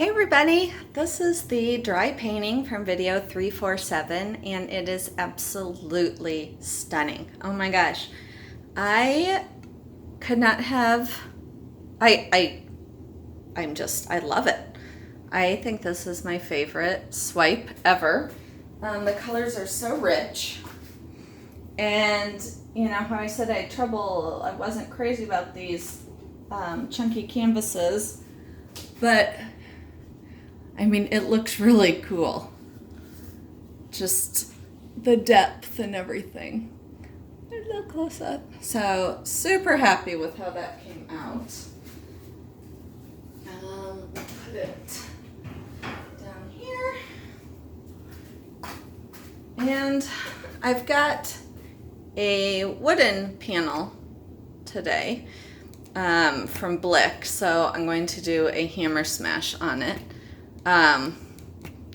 Hey everybody, this is the dry painting from video 347 and it is absolutely stunning. Oh my gosh. I could not have I love it. I think this is my favorite swipe ever. The colors are so rich. And you know how I said I wasn't crazy about these chunky canvases, but I mean, it looks really cool. Just the depth and everything. There's a little close up. So, super happy with how that came out. Put it down here. And I've got a wooden panel today from Blick. So, I'm going to do a hammer smash on it.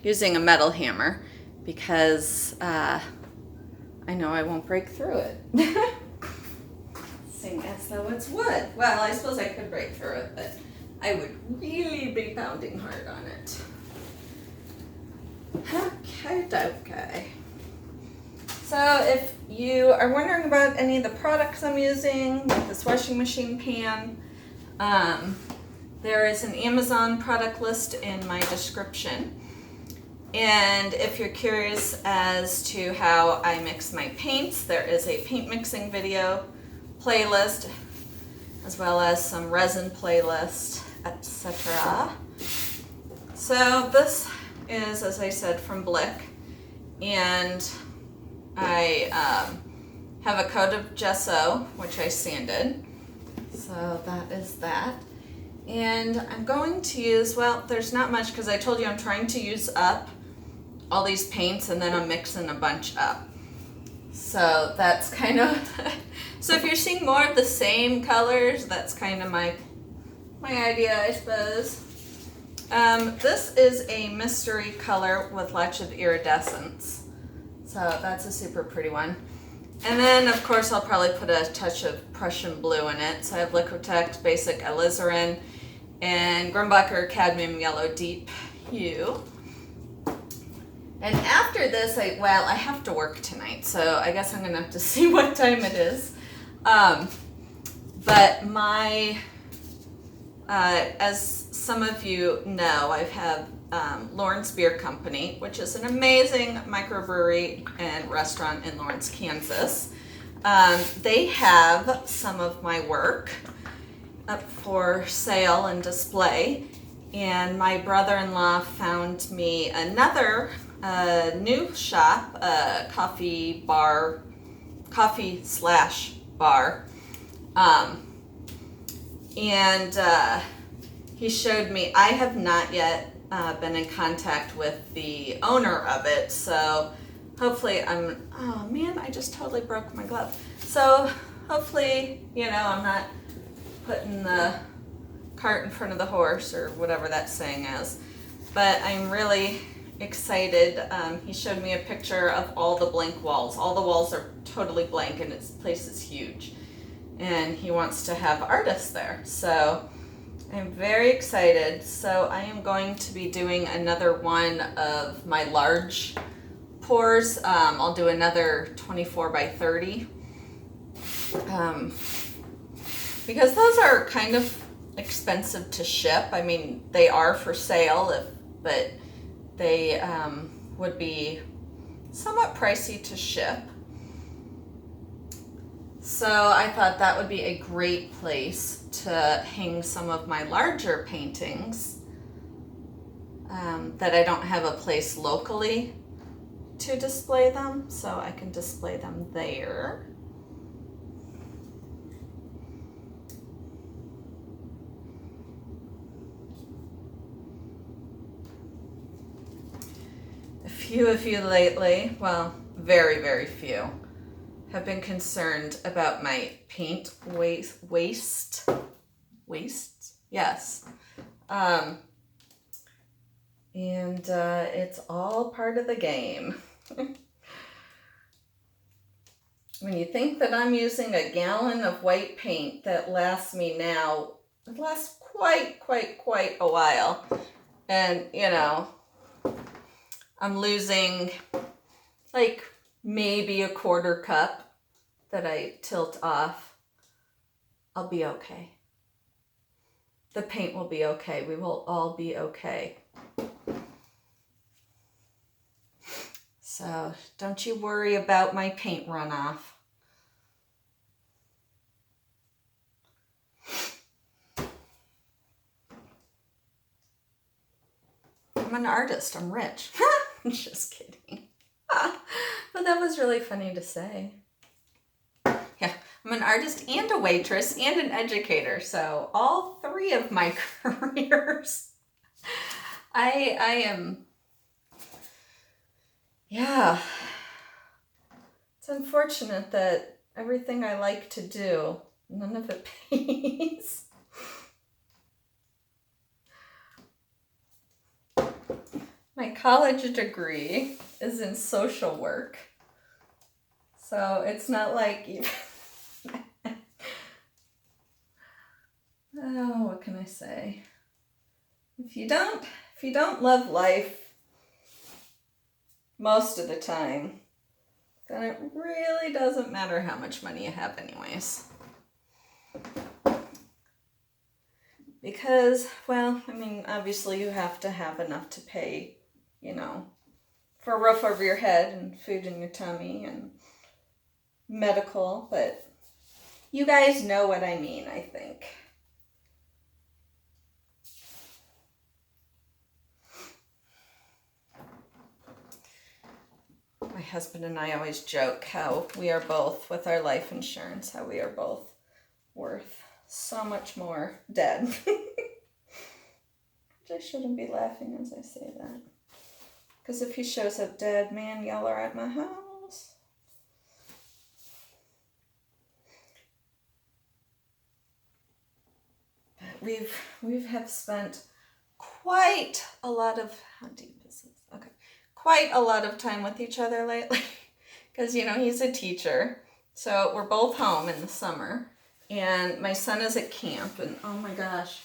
Using a metal hammer because I know I won't break through it. Seeing as though it's wood. Well, I suppose I could break through it, but I would really be pounding hard on it. Okay. So if you are wondering about any of the products I'm using, like this washing machine pan, there is an Amazon product list in my description. And if you're curious as to how I mix my paints, there is a paint mixing video playlist, as well as some resin playlist, etc. So this is, as I said, from Blick. And I have a coat of gesso, which I sanded. So that is that. And I'm going to use, well, there's not much because I told you I'm trying to use up all these paints and then I'm mixing a bunch up. So that's kind of, so if you're seeing more of the same colors, that's kind of my idea, I suppose. This is a mystery color with lots of iridescence. So that's a super pretty one. And then, of course, I'll probably put a touch of Prussian blue in it. So I have Liquitex Basic Alizarin and Grumbacher Cadmium Yellow Deep Hue. And after this, I have to work tonight, so I guess I'm going to have to see what time it is. But my, as some of you know, I've had Lawrence Beer Company, which is an amazing microbrewery and restaurant in Lawrence, Kansas. They have some of my work up for sale and display, and my brother-in-law found me another new shop, coffee slash bar, and he showed me. I have not yet been in contact with the owner of it, so hopefully oh man, I just totally broke my glove. So hopefully, I'm not putting the cart in front of the horse or whatever that saying is. But I'm really excited. He showed me a picture of all the blank walls. All the walls are totally blank and this place is huge. And he wants to have artists there. So I'm very excited. So I am going to be doing another one of my large pours. I'll do another 24 by 30. Because those are kind of expensive to ship. I mean, they are for sale, but they would be somewhat pricey to ship. So I thought that would be a great place to hang some of my larger paintings that I don't have a place locally to display them, so I can display them there. A few of you lately, well, very, very few, have been concerned about my paint waste? Yes. And it's all part of the game. When you think that I'm using a gallon of white paint that lasts me now, it lasts quite a while. And, you know, I'm losing like maybe a quarter cup that I tilt off. I'll be okay. The paint will be okay. We will all be okay. So don't you worry about my paint runoff. I'm an artist. I'm rich. Just kidding. But that was really funny to say. Yeah, I'm an artist and a waitress and an educator. So all three of my careers. I am, yeah. It's unfortunate that everything I like to do, none of it pays. My college degree is in social work. So it's not like even oh, what can I say? If you don't love life most of the time, then it really doesn't matter how much money you have anyways. Because, well, I mean, obviously you have to have enough to pay, you know, for a roof over your head and food in your tummy and medical, but you guys know what I mean, I think. My husband and I always joke how we are both, with our life insurance, how we are both worth so much more dead. I shouldn't be laughing as I say that. Because if he shows up dead, man, y'all are at my house. But we have spent quite a lot of, how deep is this? Okay. Quite a lot of time with each other lately. Because, you know, he's a teacher. So we're both home in the summer. And my son is at camp. And oh my gosh.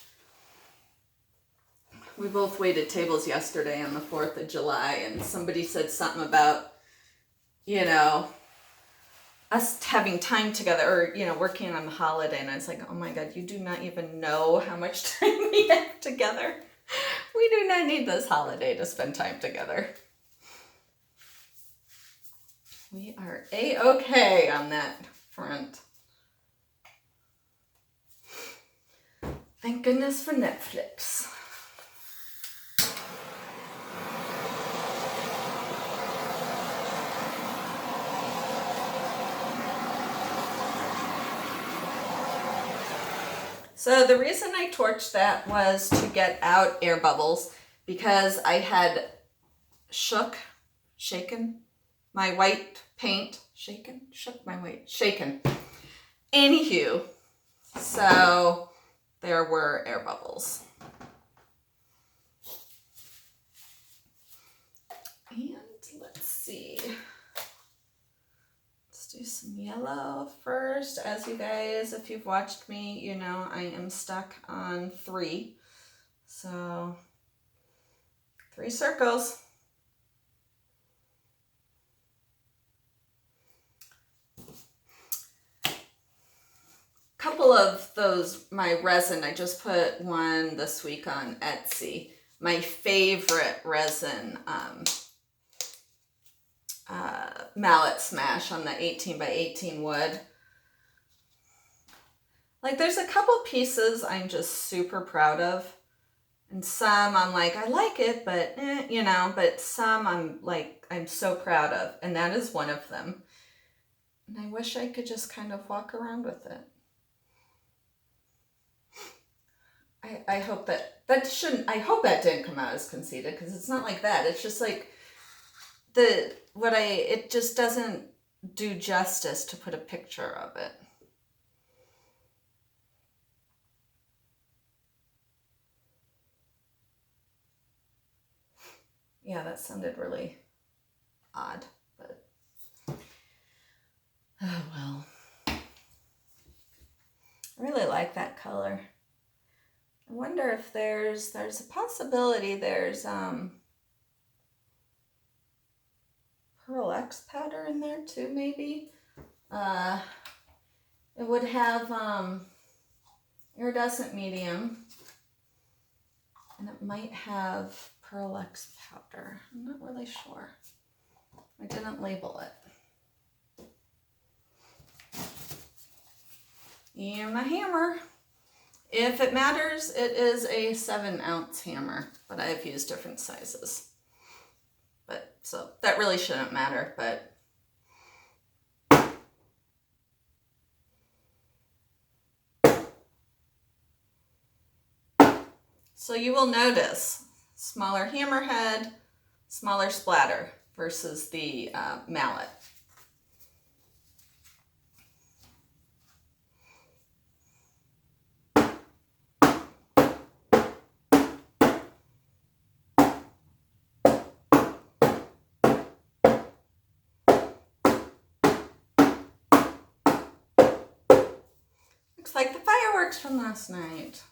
We both waited tables yesterday on the 4th of July, and somebody said something about, you know, us having time together or, you know, working on the holiday. And I was like, oh my God, you do not even know how much time we have together. We do not need this holiday to spend time together. We are A-okay on that front. Thank goodness for Netflix. So the reason I torched that was to get out air bubbles because I had shaken my white paint, shook my white, shaken. Anywho, so there were air bubbles. And let's see. Do some yellow first. As you guys, if you've watched me, you know I am stuck on 3. So 3 circles. Couple of those, my resin, I just put one this week on Etsy. My favorite resin, mallet smash on the 18 by 18 wood. Like there's a couple pieces I'm just super proud of, and some I'm like, I like it, but you know, but some I'm like, I'm so proud of, and that is one of them. And I wish I could just kind of walk around with it. I hope I hope that didn't come out as conceited, because it's not like that. It's just like it just doesn't do justice to put a picture of it. Yeah, that sounded really odd, but oh well. I really like that color. I wonder wonder if there's a possibility there's Pearl X powder in there too, maybe. It would have iridescent medium, and it might have Pearl X powder. I'm not really sure. I didn't label it. And my hammer. If it matters, it is a 7-ounce hammer, but I've used different sizes. But so that really shouldn't matter, but so you will notice smaller hammerhead, smaller splatter versus the mallet. Looks like the fireworks from last night.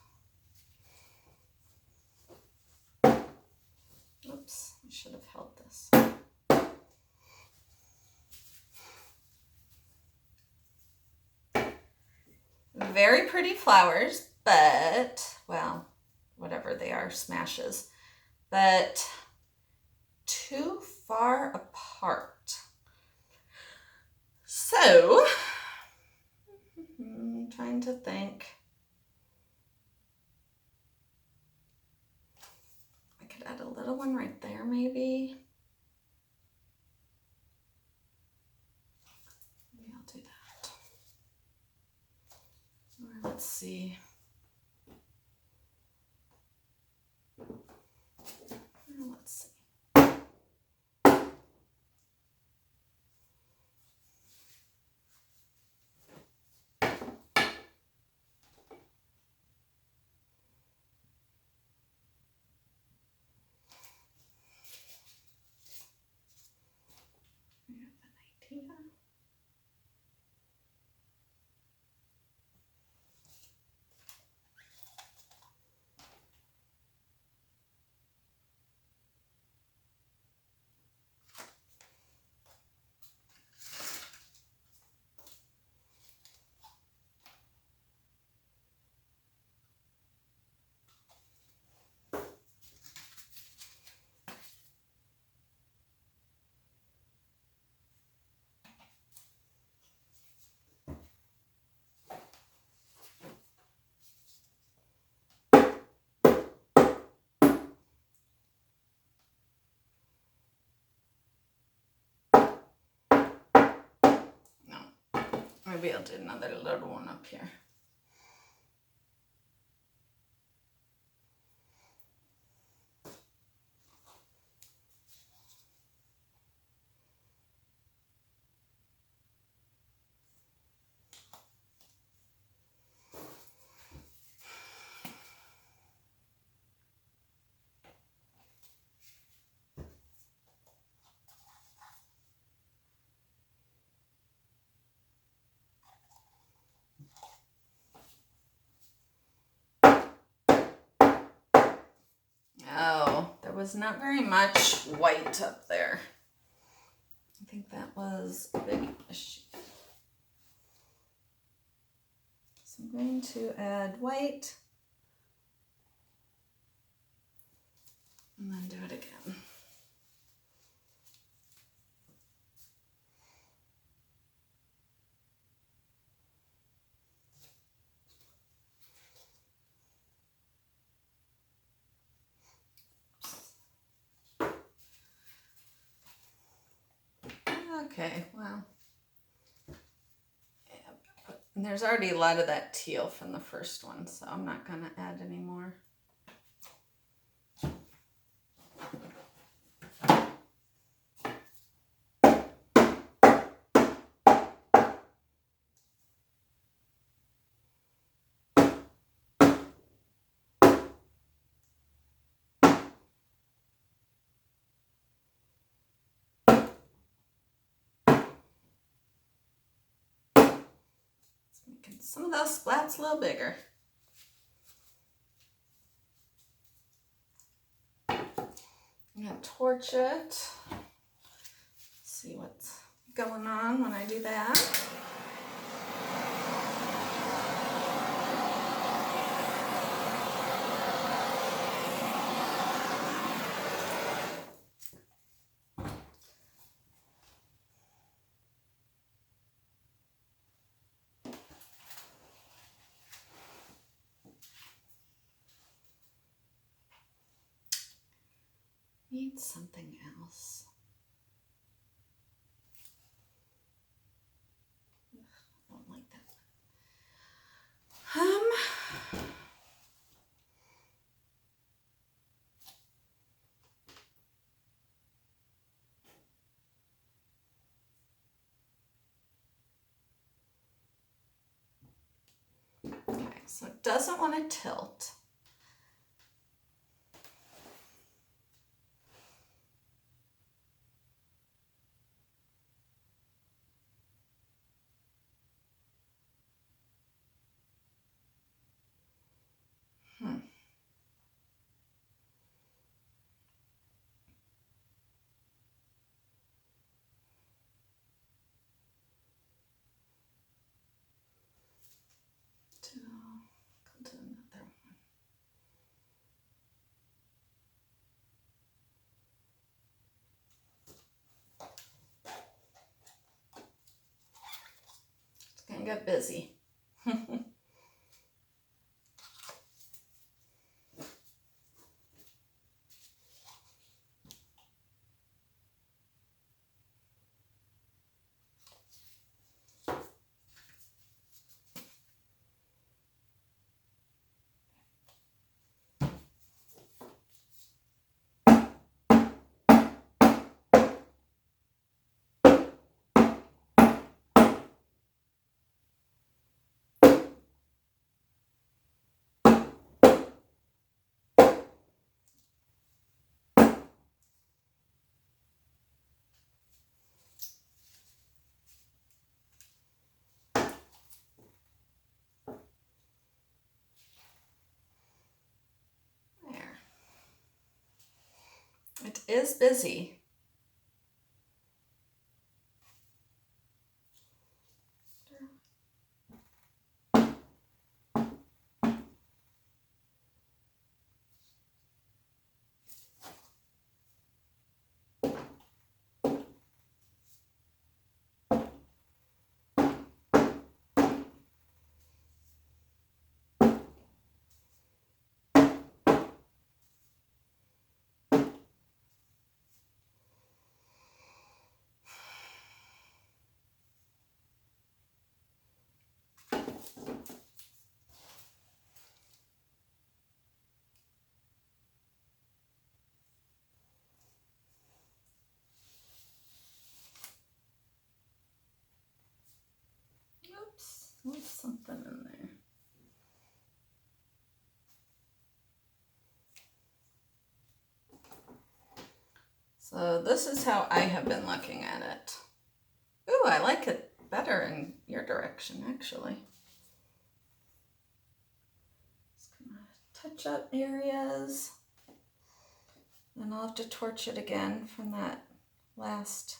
Oops, I should have held this. Very pretty flowers, but, well, whatever they are, smashes, but too far apart. So, I'm trying to think. I could add a little one right there, maybe. Maybe I'll do that. Or let's see. Let's see. I have an idea. Maybe I'll do another little one up here. Oh, there was not very much white up there. I think that was a big issue. So I'm going to add white and then do it again. Okay, well, yeah, and there's already a lot of that teal from the first one, so I'm not going to add any more. Making some of those splats a little bigger. gonna torch it. See what's going on when I do that. Need something else. Ugh, I don't like that. Okay, so it doesn't want to tilt. Go to another one. It's gonna get busy. There. It is busy. Oops, there's something in there. So this is how I have been looking at it. Ooh, I like it better in your direction, actually. Just gonna touch up areas. Then I'll have to torch it again from that last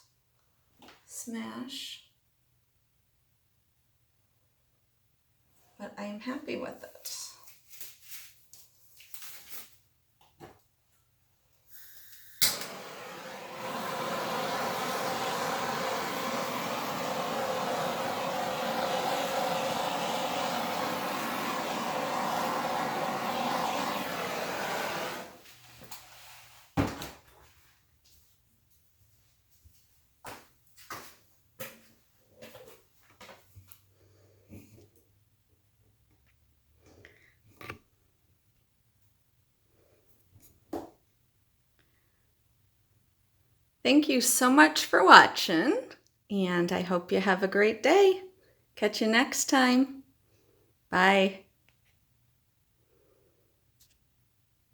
smash. But I am happy with it. Thank you so much for watching, and I hope you have a great day. Catch you next time. Bye.